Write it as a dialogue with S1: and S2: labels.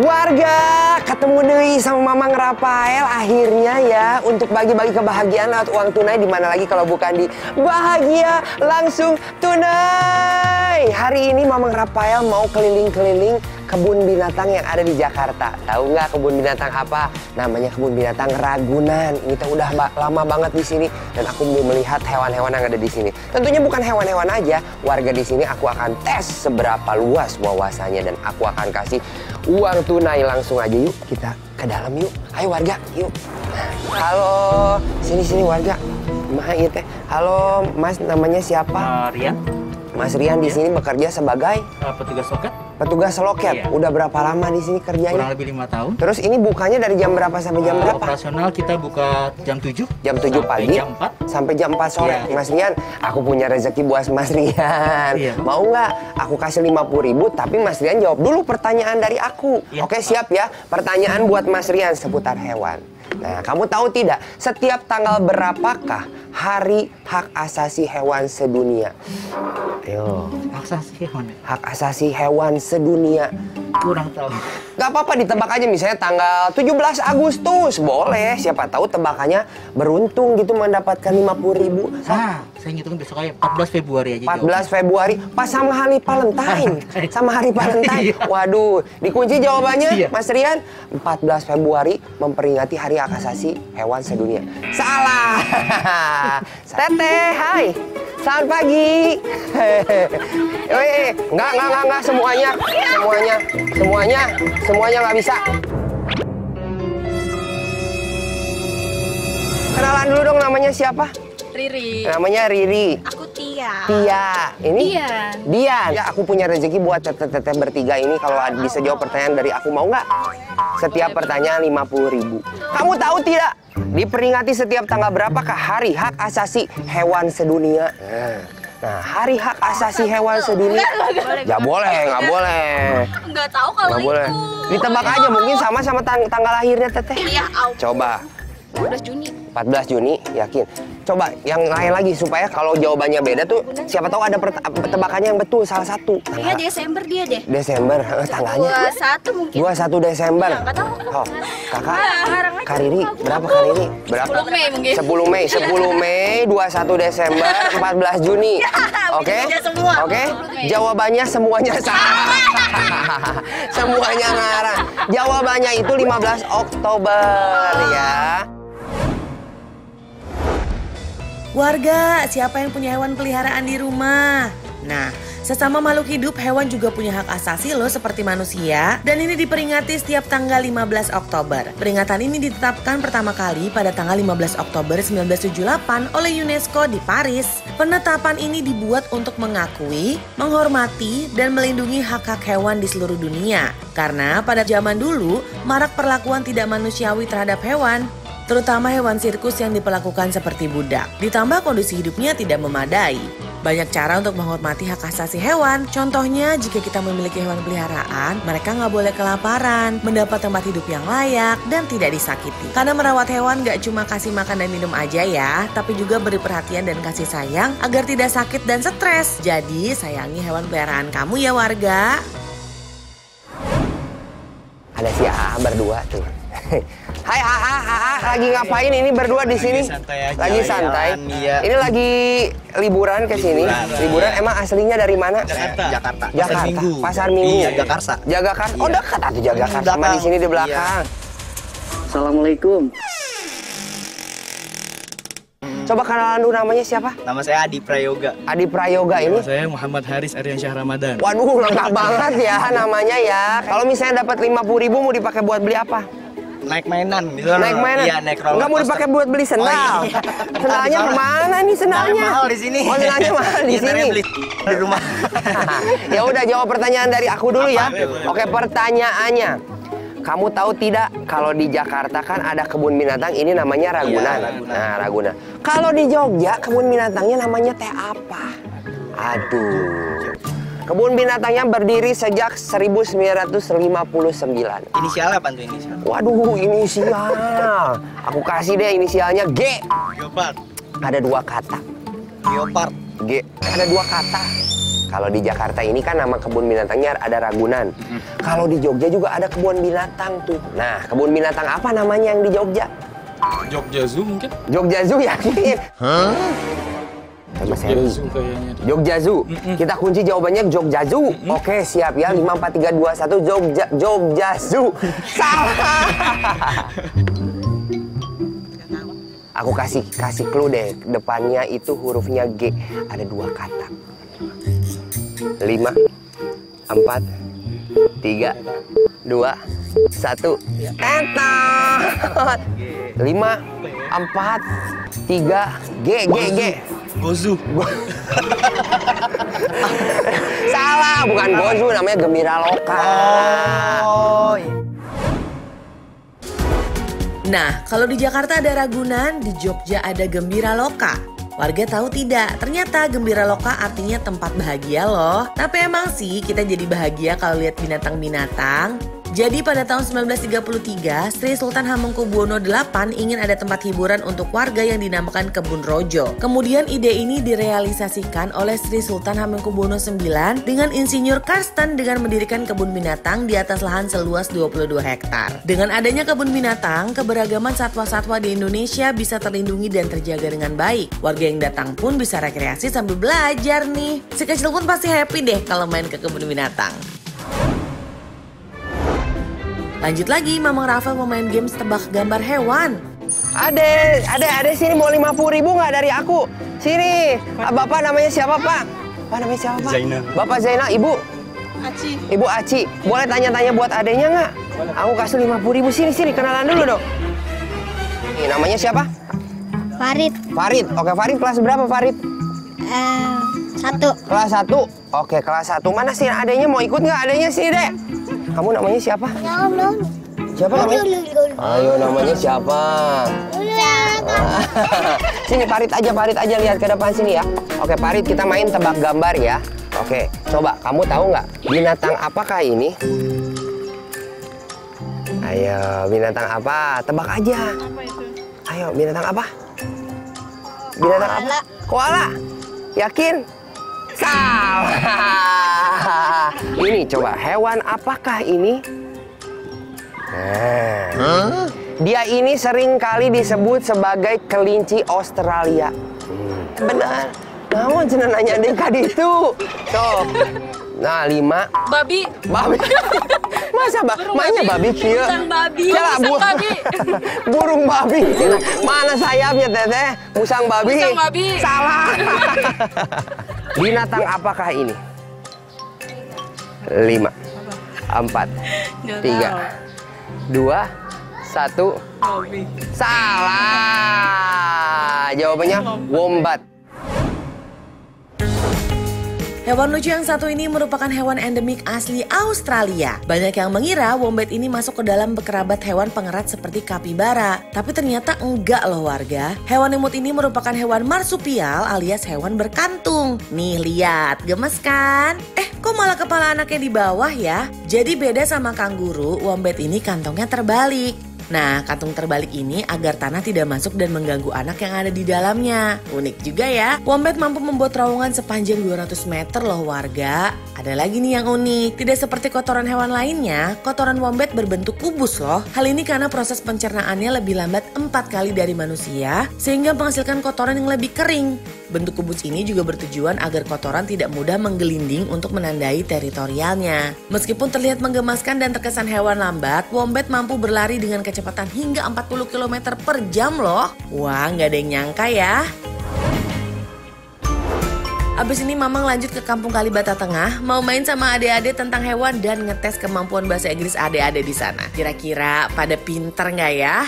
S1: Warga, ketemu deui sama Mamang Rafael akhirnya ya untuk bagi-bagi kebahagiaan lewat uang tunai, di mana lagi kalau bukan di Bahagia Langsung Tunai. Hari ini Mamang Rafael mau keliling-keliling kebun binatang yang ada di Jakarta. Tahu nggak kebun binatang apa? Namanya kebun binatang Ragunan. Ini tuh udah lama banget di sini dan aku mau melihat hewan-hewan yang ada di sini. Tentunya bukan hewan-hewan aja. Warga di sini aku akan tes seberapa luas wawasannya dan aku akan kasih uang tunai langsung aja. Yuk kita ke dalam yuk. Ayo warga, yuk. Halo, sini warga. Kumaha ieu teh? Halo, Mas, namanya siapa?
S2: Rian.
S1: Mas Rian di sini bekerja sebagai
S2: Petugas loket.
S1: petugas loket.
S2: Iya.
S1: Udah berapa lama di sini kerjanya?
S2: Kurang lebih 5 tahun.
S1: Terus ini bukanya dari jam berapa sampai jam berapa?
S2: Operasional kita buka jam 7.
S1: Jam 7
S2: sampai
S1: pagi
S2: jam 4.
S1: sampai jam 4 sore.
S2: Iya.
S1: Mas Rian, aku punya rezeki buat Mas Rian.
S2: Iya.
S1: Mau nggak? Aku kasih 50.000, tapi Mas Rian jawab dulu pertanyaan dari aku.
S2: Iya.
S1: Oke, siap ya? Pertanyaan buat Mas Rian seputar hewan. Nah, kamu tahu tidak, setiap tanggal berapakah Hari Hak Asasi Hewan Sedunia? Ayo.
S2: Hak asasi hewan.
S1: Hak Asasi Hewan Sedunia.
S2: Kurang tahu.
S1: Gak apa-apa ditebak aja, misalnya tanggal 17 Agustus. Boleh, siapa tahu tebakannya beruntung gitu mendapatkan 50.000.
S2: Saya ngitung besok aja 14 Februari aja.
S1: 14 Februari, pas sama hari Valentine. Sama hari Valentine.
S2: Iya.
S1: Waduh, dikunci jawabannya,
S2: Iya.
S1: Mas Rian. 14 Februari memperingati Hari Hak Asasi Hewan Sedunia. Salah. Teteh, hai. Selamat pagi. Enggak, semuanya nggak bisa. Kenalan dulu dong, namanya siapa?
S3: Riri.
S1: Namanya Riri.
S3: Aku Tia.
S1: Tia. Ini?
S3: Dian.
S1: Dian. Ya, aku punya rezeki buat teteh bertiga ini. Kalau bisa jawab pertanyaan dari aku, mau nggak? Setiap pertanyaan 50.000. Kamu tahu tidak? Diperingati setiap tanggal berapakah Hari Hak Asasi Hewan Sedunia? Nah, Hari Hak Asasi Hewan Sedunia. Ya boleh, nggak boleh.
S3: Nggak tahu kalau
S1: Nggak boleh.
S3: itu.
S1: Ditebak aja, mungkin sama
S3: tanggal
S1: lahirnya teteh.
S3: Iya,
S1: Coba.
S3: 12 Juni.
S1: 14 Juni, yakin. Coba yang lain lagi supaya kalau jawabannya beda tuh siapa tahu ada tebakannya yang betul salah satu.
S3: Iya, Desember dia deh.
S1: Desember, tanggalnya
S3: 21 mungkin.
S1: 21 Desember.
S3: Ya, nggak tahu.
S1: Oh, kakak,
S3: Ngarang aja.
S1: Kak Riri, berapa Kak Riri? Berapa?
S3: 10 Mei mungkin.
S1: 10 Mei, 10 Mei, 21 Desember, 14 Juni. Oke?
S3: bener semua.
S1: Oke?
S3: 10 Mei.
S1: Jawabannya semuanya salah. Semuanya ngarang. Jawabannya itu 15 Oktober ya.
S4: Warga, siapa yang punya hewan peliharaan di rumah? Nah, sesama makhluk hidup, hewan juga punya hak asasi loh seperti manusia. Dan ini diperingati setiap tanggal 15 Oktober. Peringatan ini ditetapkan pertama kali pada tanggal 15 Oktober 1978 oleh UNESCO di Paris. Penetapan ini dibuat untuk mengakui, menghormati, dan melindungi hak-hak hewan di seluruh dunia. Karena pada zaman dulu, marak perlakuan tidak manusiawi terhadap hewan. Terutama hewan sirkus yang diperlakukan seperti budak. Ditambah kondisi hidupnya tidak memadai. Banyak cara untuk menghormati hak asasi hewan. Contohnya, jika kita memiliki hewan peliharaan, mereka nggak boleh kelaparan, mendapat tempat hidup yang layak, dan tidak disakiti. Karena merawat hewan nggak cuma kasih makan dan minum aja ya, tapi juga beri perhatian dan kasih sayang agar tidak sakit dan stres. Jadi, sayangi hewan peliharaan kamu ya warga.
S1: Ada si AA berdua tuh. Hai AA, lagi ngapain ini berdua di sini? Lagi santai.
S5: Iya.
S1: Ini lagi liburan ke sini. Liburan emang aslinya dari mana?
S5: Jakarta.
S1: Jakarta. Pasar Minggu.
S5: Iya, Jakarta.
S1: Jagakarsa. Oh,
S5: Iya.
S1: dekat atuh Jagakarsa sama di sini di belakang.
S5: Assalamualaikum.
S1: Coba kenalan dulu, namanya siapa?
S5: Nama saya Adi Prayoga.
S1: Adi Prayoga ini.
S6: Saya Muhammad Haris Aryansyah Ramadan.
S1: Waduh, lengkap banget ya namanya ya. Kalau misalnya dapat 50.000 mau dipakai buat beli apa?
S5: Naik mainan.
S1: Naik mainan?
S5: Iya, naik roller
S1: Enggak mau
S5: coaster.
S1: dipakai buat beli sendal.
S5: Oh, iya.
S1: Sendalnya kemana nih sendalnya?
S5: Sendalnya mahal di sini.
S1: Oh, sendalnya mahal di
S5: Iya,
S1: sini.
S5: saya beli di rumah.
S1: Ya udah, jawab pertanyaan dari aku dulu ya. Oke, pertanyaannya. Kamu tahu tidak kalau di Jakarta kan ada kebun binatang ini namanya Ragunan.
S5: Iya, Ragunan.
S1: Nah, Ragunan. Kalau di Jogja kebun binatangnya namanya teh apa? Aduh. Kebun binatangnya berdiri sejak 1959.
S5: Inisialnya apa tuh inisial?
S1: Waduh, inisial. Aku kasih deh inisialnya G.
S5: Geopard.
S1: Ada dua kata.
S5: Geopard.
S1: G. Ada dua kata. Kalau di Jakarta ini kan nama kebun binatangnya ada Ragunan. Kalau di Jogja juga ada kebun binatang tuh. Nah, kebun binatang apa namanya yang di Jogja?
S6: Jogja Zoo mungkin?
S1: Jogja Zoo yakin?
S6: Jogja Zoo kayaknya.
S1: Jogja Zoo. Kita kunci jawabannya Jogja Zoo. Oke, siap ya. 5, 4, 3, 2, 1. Jogja Zoo. Salah. Aku kasih clue deh. Depannya itu hurufnya G. Ada 2 kata. 5, 4, 3, 2, 1. Entot. 5, 4, 3, G.
S6: Gozu.
S1: Salah, bukan Gozu, namanya Gembira Loka.
S5: Oh.
S4: Nah, kalau di Jakarta ada Ragunan, di Jogja ada Gembira Loka. Warga tahu tidak? Ternyata Gembira Loka artinya tempat bahagia loh. Tapi emang sih kita jadi bahagia kalau lihat binatang-binatang. Jadi pada tahun 1933, Sri Sultan Hamengkubuwono VIII ingin ada tempat hiburan untuk warga yang dinamakan Kebun Rojo. Kemudian ide ini direalisasikan oleh Sri Sultan Hamengkubuwono IX dengan Insinyur Karsten dengan mendirikan kebun binatang di atas lahan seluas 22 hektar. Dengan adanya kebun binatang, keberagaman satwa-satwa di Indonesia bisa terlindungi dan terjaga dengan baik. Warga yang datang pun bisa rekreasi sambil belajar nih. Si kecil pun pasti happy deh kalau main ke kebun binatang. Lanjut lagi, Mamang Rafael mau main games tebak gambar hewan.
S1: Ade sini mau 50.000 nggak dari aku? Sini. Bapak namanya siapa, Pak? Bapak namanya siapa, Pak?
S5: Zainal.
S1: Bapak Zainal, Ibu?
S3: Aci.
S1: Ibu Aci. Boleh tanya-tanya buat adenya nggak? Aku kasih 50.000. Sini, kenalan dulu dong. Ini namanya siapa?
S7: Farid.
S1: Farid. Oke, Farid kelas berapa, Farid?
S7: 1.
S1: Kelas 1. Oke, kelas 1. Mana sih adenya, mau ikut nggak adenya? Sini, Dek. Kamu namanya siapa? Siapa namanya? Ayo, namanya siapa? Sini, Farid aja lihat ke depan sini ya. Oke, Farid, kita main tebak gambar ya. Oke, coba kamu tahu nggak binatang apakah ini? Ayo, binatang apa? Tebak aja.
S3: Apa itu?
S1: Ayo, binatang apa? Binatang apa? Koala. Yakin? Salah. Ini coba, hewan apakah ini? Nah, dia ini sering kali disebut sebagai kelinci Australia. Benar. Namun cenah nanya deh kadi itu. Sok. Nah, 5.
S3: Babi.
S1: Masa mainnya babi kieu?
S3: Musang babi.
S1: Kela,
S3: Musang babi.
S1: Burung babi. Mana sayapnya, Teteh? Musang babi.
S3: Musang babi.
S1: Salah. Binatang apakah ini? 5, 4, 3, 2, 1.
S3: Babi.
S1: Salah. Jawabannya wombat.
S4: Hewan lucu yang satu ini merupakan hewan endemik asli Australia. Banyak yang mengira wombat ini masuk ke dalam kerabat hewan pengerat seperti kapibara. Tapi ternyata enggak loh warga. Hewan imut ini merupakan hewan marsupial alias hewan berkantung. Nih lihat, gemes kan? Kok malah kepala anaknya di bawah ya? Jadi beda sama kanguru, wombat ini kantongnya terbalik. Nah, kantung terbalik ini agar tanah tidak masuk dan mengganggu anak yang ada di dalamnya. Unik juga ya. Wombat mampu membuat terowongan sepanjang 200 meter loh warga. Ada lagi nih yang unik. Tidak seperti kotoran hewan lainnya, kotoran wombat berbentuk kubus loh. Hal ini karena proses pencernaannya lebih lambat 4 kali dari manusia, sehingga menghasilkan kotoran yang lebih kering. Bentuk kubus ini juga bertujuan agar kotoran tidak mudah menggelinding untuk menandai teritorialnya. Meskipun terlihat menggemaskan dan terkesan hewan lambat, wombat mampu berlari dengan kecepatan hingga 40 km per jam loh. Wah, nggak ada yang nyangka ya. Abis ini Mamang lanjut ke Kampung Kalibata Tengah, mau main sama adik-adik tentang hewan dan ngetes kemampuan bahasa Inggris adik-adik di sana. Kira-kira pada pinter nggak ya?